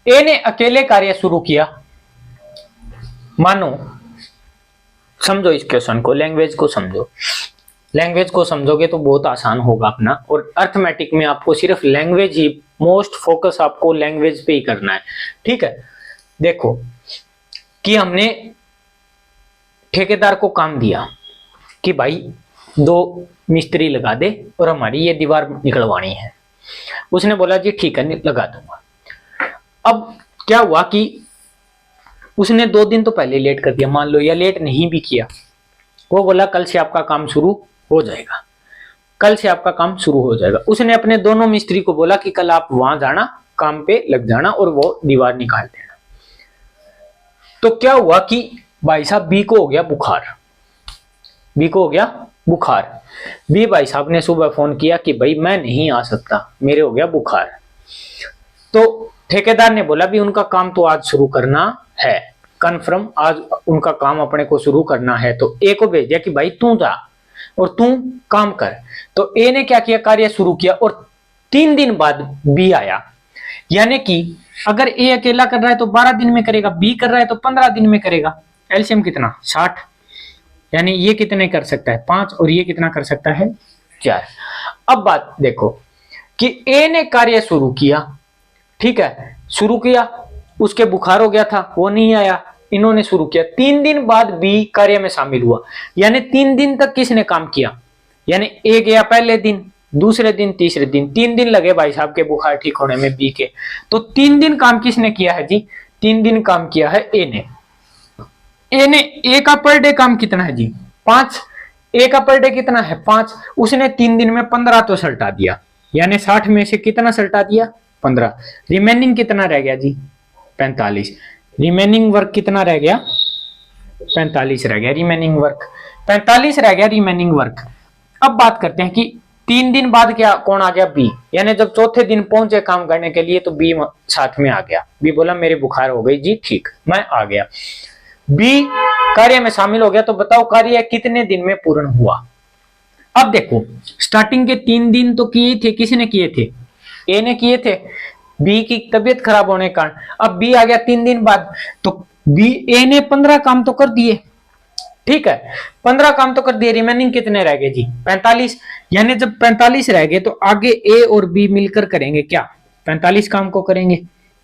ए ने अकेले कार्य शुरू किया, मानो समझो इस क्वेश्चन को, लैंग्वेज को समझोगे तो बहुत आसान होगा अपना, और अर्थमेटिक में आपको सिर्फ लैंग्वेज ही मोस्ट फोकस आपको लैंग्वेज पे ही करना है। ठीक है, देखो कि हमने ठेकेदार को काम दिया कि भाई 2 मिस्त्री लगा दे और हमारी ये दीवार निकलवानी है। उसने बोला जी ठीक है लगा दूंगा। अब क्या हुआ कि उसने 2 दिन तो पहले लेट कर दिया मान लो, या लेट नहीं भी किया, वो बोला कल से आपका काम शुरू हो जाएगा, उसने अपने दोनों मिस्त्री को बोला कि कल आप वहां जाना, काम पे लग जाना और वो दीवार निकाल देना। तो क्या हुआ कि भाई साहब बी को हो गया बुखार, बी को हो गया बुखार। बी भाई साहब ने सुबह फोन किया कि भाई मैं नहीं आ सकता, मेरे हो गया बुखार। तो ठेकेदार ने बोला भी उनका काम तो आज शुरू करना है, कन्फर्म आज उनका काम अपने को शुरू करना है। तो ए को भेज दिया कि भाई तू जा और तू काम कर। तो ए ने क्या किया, कार्य शुरू किया और 3 दिन बाद बी आया। यानी कि अगर ए अकेला कर रहा है तो 12 दिन में करेगा, बी कर रहा है तो 15 दिन में करेगा। एलसीएम कितना 60, यानी ये कितने कर सकता है 5 और ये कितना कर सकता है 4। अब बात देखो कि ए ने कार्य शुरू किया, ठीक है, शुरू किया, उसके बुखार हो गया था, वो नहीं आया, इन्होंने शुरू किया। 3 दिन बाद बी कार्य में शामिल हुआ, यानी 3 दिन तक किसने काम किया, यानी ए गया पहले दिन, दूसरे दिन, तीसरे दिन, 3 दिन लगे भाई साहब के बुखार ठीक होने में बी के। तो 3 दिन काम किसने किया है जी, 3 दिन काम किया है ए ने। ए का पर डे काम कितना है जी 5, ए का पर डे कितना है 5, उसने 3 दिन में 15 तो सल्टा दिया, यानी 60 में से कितना सल्टा दिया 15, रिमेनिंग कितना रह गया जी 45। रिमेनिंग वर्क कितना रह गया 45 रह गया, रिमेनिंग वर्क 45 रह गया रिमेनिंग वर्क। अब बात करते हैं कि 3 दिन बाद क्या कौन आ गया बी, यानी जब चौथे दिन पहुंचे काम करने के लिए तो बी साथ में आ गया। बी बोला मेरे बुखार हो गई जी, ठीक मैं आ गया। बी कार्य में शामिल हो गया। तो बताओ कार्य कितने दिन में पूर्ण हुआ। अब देखो स्टार्टिंग के 3 दिन तो किए थे, किसने किए थे ए ने किए थे, बी की तबीयत खराब होने के कारण। अब बी आ गया 3 दिन बाद, तो बी ए ने 15 काम तो कर दिए, ठीक है 15 काम तो कर दिए, रिमेनिंग कितने रह गए जी 45। यानी जब 45 रह गए तो आगे ए और बी मिलकर करेंगे क्या 45 काम को करेंगे,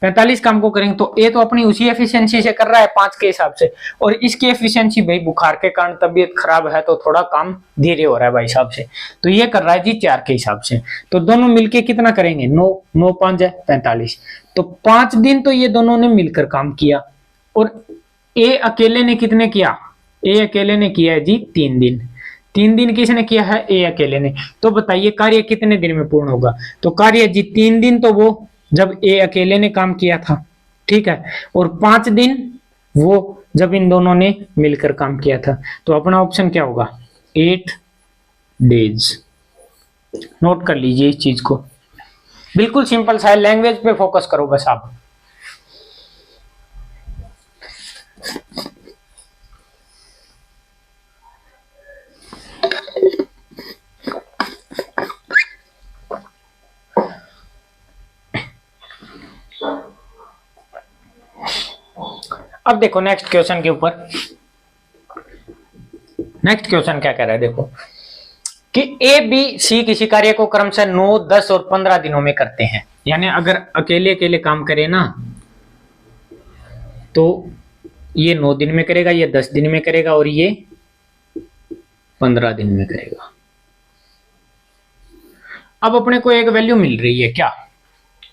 45 काम को करेंगे। तो ए तो अपनी उसी एफिशिएंसी से कर रहा है 5 के हिसाब से, और इसकी एफिशिएंसी भाई बुखार के कारण तबीयत खराब है तो थोड़ा काम धीरे हो रहा है भाई साहब से, तो ये कर रहा है जी 4 के हिसाब से। तो दोनों मिलके कितना करेंगे 9, 9 5 है 45। तो 5 दिन तो ये दोनों ने मिलकर काम किया, और ए अकेले ने कितने किया, ए अकेले ने किया है जी 3 दिन। 3 दिन किसने किया है ए अकेले ने। तो बताइए कार्य कितने दिन में पूर्ण होगा। तो कार्य जी 3 दिन तो वो जब ए अकेले ने काम किया था, ठीक है, और 5 दिन वो जब इन दोनों ने मिलकर काम किया था। तो अपना ऑप्शन क्या होगा 8 डेज। नोट कर लीजिए इस चीज को, बिल्कुल सिंपल सा है, लैंग्वेज पे फोकस करो बस आप। अब देखो नेक्स्ट क्वेश्चन के ऊपर, नेक्स्ट क्वेश्चन क्या कह रहा है देखो कि ए बी सी किसी कार्य को क्रमशः 9, 10 और 15 दिनों में करते हैं। यानी अगर अकेले अकेले काम करे ना तो ये 9 दिन में करेगा, ये 10 दिन में करेगा और ये 15 दिन में करेगा। अब अपने को एक वैल्यू मिल रही है क्या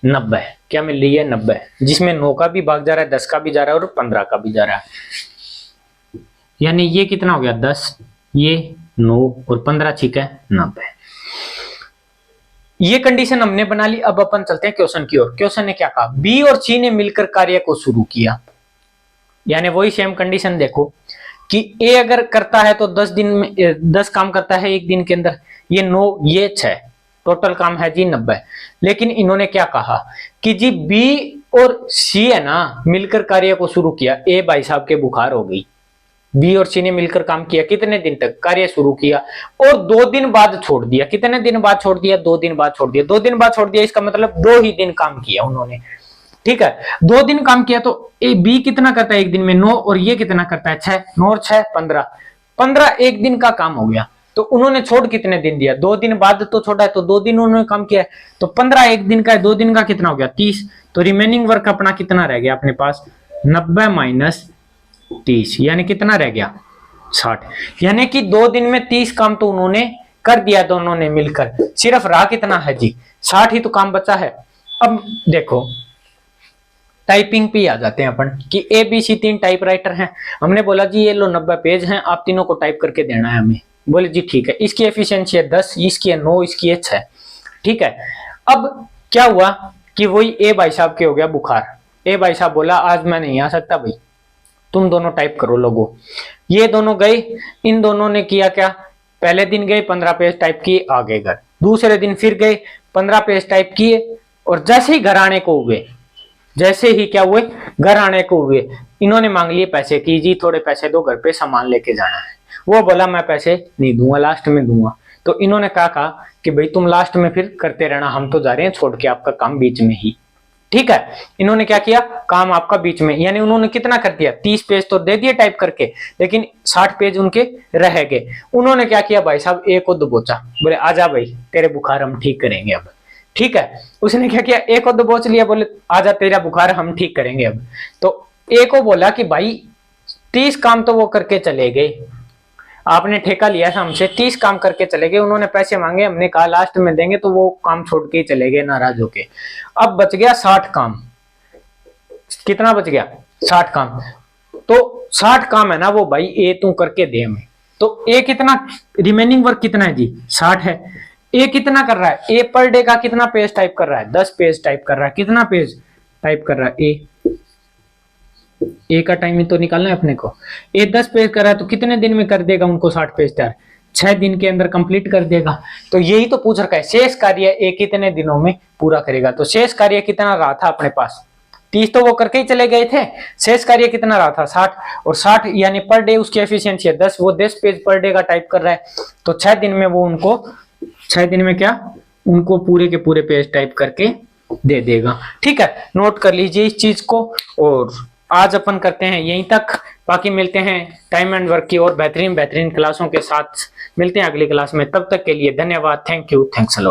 90, क्या मिल रही है 90, जिसमें 9 का भी भाग जा रहा है, 10 का भी जा रहा है और 15 का भी जा रहा है। यानी ये कितना हो गया 10, ये 9 और 15, ठीक है 90। ये कंडीशन हमने बना ली। अब अपन चलते हैं क्वेश्चन की ओर। क्वेश्चन ने क्या कहा, बी और सी ने मिलकर कार्य को शुरू किया। यानी वही सेम कंडीशन देखो कि ए अगर करता है तो 10 दिन में 10 काम करता है एक दिन के अंदर, ये 9 ये 6, टोटल काम है जी 90। लेकिन इन्होंने क्या कहा कि जी बी और सी है ना मिलकर कार्य को शुरू किया। ए भाई साहब के बुखार हो गई, बी और सी ने मिलकर काम किया, कितने दिन तक कार्य शुरू किया और 2 दिन बाद छोड़ दिया। कितने दिन बाद छोड़ दिया 2 दिन बाद छोड़ दिया। 2 दिन बाद छोड़ दिया इसका मतलब 2 ही दिन काम किया उन्होंने, ठीक है 2 दिन काम किया। तो ए बी कितना करता है एक दिन में 9 और ये कितना करता है 6, 9 और 6 15, 15 एक दिन का काम हो गया। तो उन्होंने छोड़ कितने दिन दिया 2 दिन बाद तो छोड़ा है, तो 2 दिन उन्होंने काम किया है, तो 15 एक दिन का है, 2 दिन का कितना हो गया 30। तो रिमेनिंग वर्क अपना कितना रह गया अपने पास 90 माइनस 30, यानी कितना रह गया 60। यानी कि 2 दिन में 30 काम तो उन्होंने कर दिया दोनों ने मिलकर, सिर्फ रहा कितना है जी 60 ही तो काम बचा है। अब देखो टाइपिंग पे आ जाते हैं अपन कि ए बी सी 3 टाइपराइटर हैं। हमने बोला जी ये लो 90 पेज हैं, आप तीनों को टाइप करके देना है हमें। बोले जी ठीक है, इसकी एफिशिएंसी है 10, इसकी है 9, इसकी है 6, ठीक है। अब क्या हुआ कि वही ए भाई साहब के हो गया बुखार। ए भाई साहब बोला आज मैं नहीं आ सकता भाई, तुम दोनों टाइप करो लोगों। ये दोनों गए, इन दोनों ने किया क्या, पहले दिन गए 15 पेज टाइप किए, आ गए घर। दूसरे दिन फिर गए 15 पेज टाइप किए, और जैसे ही घर आने को हुए, जैसे ही क्या हुए, घर आने को हुए, इन्होंने मांग लिए पैसे कि जी थोड़े पैसे दो, घर पे सामान लेके जाना है। वो बोला मैं पैसे नहीं दूंगा, लास्ट में दूंगा। तो इन्होंने कहा कि भाई तुम लास्ट में फिर करते रहना, हम तो जा रहे हैं छोड़ के आपका काम बीच में ही। ठीक है, इन्होंने क्या किया, काम आपका बीच में, यानी उन्होंने कितना कर दिया, 30 पेज तो दे दिए टाइप करके, लेकिन 60 पेज उनके रह गए। उन्होंने क्या किया, भाई साहब एक को दबोचा, बोले आजा भाई तेरे बुखार हम ठीक करेंगे अब। ठीक है, उसने क्या किया, एक को दबोच लिया, बोले आजा तेरा बुखार हम ठीक करेंगे अब। तो एक को बोला कि भाई 30 काम तो वो करके चले गए, आपने ठेका लिया था हमसे, 30 काम करके चले गए, उन्होंने पैसे मांगे, हमने कहा लास्ट में देंगे, तो वो काम छोड़ के ही चले गए नाराज होके। अब बच गया 60 काम, कितना बच गया, 60 काम। तो 60 काम है ना वो भाई ए तू करके दे हमें। तो ए कितना, रिमेनिंग वर्क कितना है जी, 60 है। ए कितना कर रहा है, ए पर डे का कितना पेज टाइप कर रहा है, 10 पेज टाइप कर रहा है। कितना पेज टाइप कर रहा है ए का टाइम ही तो निकालना है अपने को। ए 10 पेज कर रहा है, तो कितने दिन में कर देगा उनको 60 पेज तैयार, 6 दिन के अंदर कंप्लीट कर देगा। तो यही तो पूछ रखा है, शेष कार्य ए कितने दिनों में पूरा करेगा। तो शेष कार्य कितना रहा था अपने पास, 30 तो वो करके ही चले गए थे, शेष कार्य कितना रहा था 60, और 60 यानी पर डे उसकी एफिशिएंसी है 10, वो 10 पेज पर डे का टाइप कर रहा है। तो 6 दिन में वो उनको, 6 दिन में क्या, उनको पूरे के पूरे पेज टाइप करके दे देगा। ठीक है, नोट कर लीजिए इस चीज को। और आज अपन करते हैं यहीं तक, बाकी मिलते हैं टाइम एंड वर्क की और बेहतरीन क्लासों के साथ, मिलते हैं अगली क्लास में। तब तक के लिए धन्यवाद, thank you, thanks a lot.